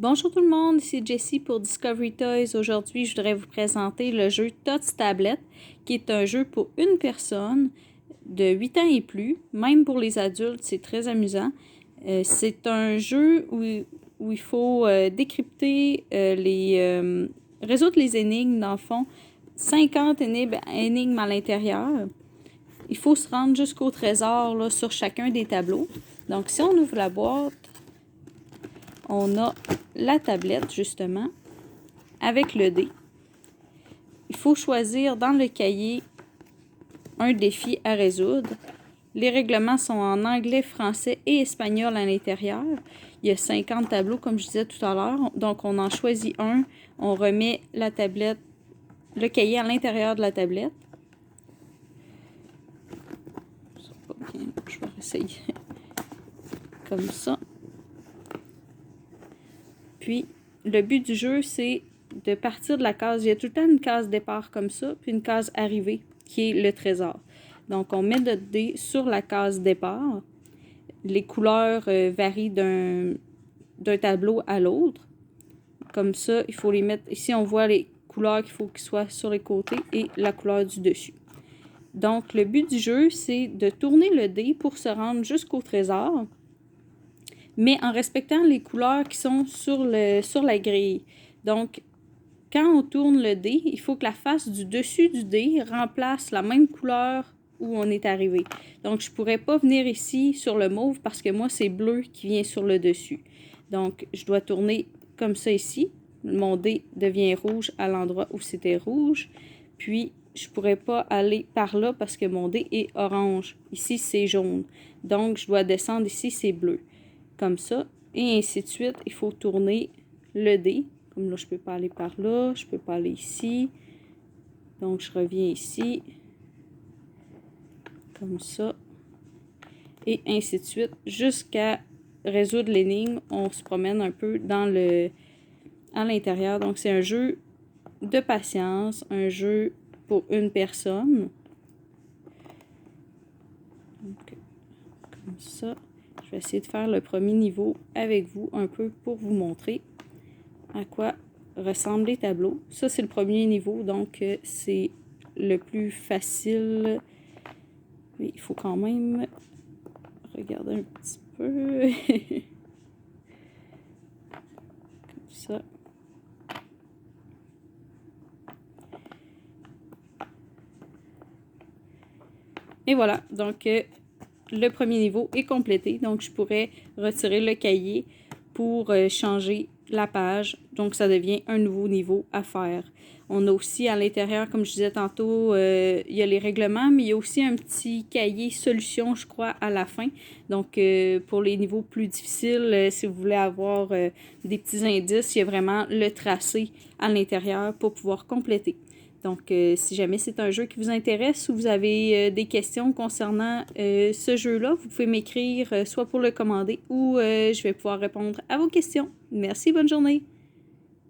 Bonjour tout le monde, ici Jessie pour Discovery Toys. Aujourd'hui, je voudrais vous présenter le jeu Tots Tablet, qui est un jeu pour une personne de 8 ans et plus. Même pour les adultes, c'est très amusant. C'est un jeu où il faut décrypter résoudre les énigmes, dans le fond. 50 énigmes à l'intérieur. Il faut se rendre jusqu'au trésor là, sur chacun des tableaux. Donc, si on ouvre la boîte, on a la tablette, justement, avec le dé. Il faut choisir dans le cahier un défi à résoudre. Les règlements sont en anglais, français et espagnol à l'intérieur. Il y a 50 tableaux, comme je disais tout à l'heure. Donc, on en choisit un. On remet la tablette, le cahier à l'intérieur de la tablette. Je vais essayer comme ça. Puis, le but du jeu, c'est de partir de la case. Il y a tout le temps une case départ comme ça, puis une case arrivée, qui est le trésor. Donc, on met notre dé sur la case départ. Les couleurs varient d'un tableau à l'autre. Comme ça, il faut les mettre... Ici, on voit les couleurs qu'il faut qu'ils soient sur les côtés et la couleur du dessus. Donc, le but du jeu, c'est de tourner le dé pour se rendre jusqu'au trésor, mais en respectant les couleurs qui sont sur la grille. Donc, quand on tourne le dé, il faut que la face du dessus du dé remplace la même couleur où on est arrivé. Donc, je ne pourrais pas venir ici sur le mauve parce que moi, c'est bleu qui vient sur le dessus. Donc, je dois tourner comme ça ici. Mon dé devient rouge à l'endroit où c'était rouge. Puis, je ne pourrais pas aller par là parce que mon dé est orange. Ici, c'est jaune. Donc, je dois descendre ici, c'est bleu. Comme ça, et ainsi de suite. Il faut tourner le dé. Comme là, je ne peux pas aller par là, je ne peux pas aller ici. Donc, je reviens ici. Comme ça. Et ainsi de suite. Jusqu'à résoudre l'énigme, on se promène un peu à l'intérieur. Donc, c'est un jeu de patience, un jeu pour une personne. Donc, comme ça. Je vais essayer de faire le premier niveau avec vous un peu pour vous montrer à quoi ressemblent les tableaux. Ça, c'est le premier niveau, donc c'est le plus facile. Mais il faut quand même regarder un petit peu. Comme ça. Et voilà, donc le premier niveau est complété. Donc, je pourrais retirer le cahier pour changer la page. Donc, ça devient un nouveau niveau à faire. On a aussi à l'intérieur, comme je disais tantôt, il y a les règlements, mais il y a aussi un petit cahier solution, je crois, à la fin. Donc, pour les niveaux plus difficiles, si vous voulez avoir des petits indices, il y a vraiment le tracé à l'intérieur pour pouvoir compléter. Donc, si jamais c'est un jeu qui vous intéresse ou vous avez des questions concernant ce jeu-là, vous pouvez m'écrire soit pour le commander ou je vais pouvoir répondre à vos questions. Merci, bonne journée!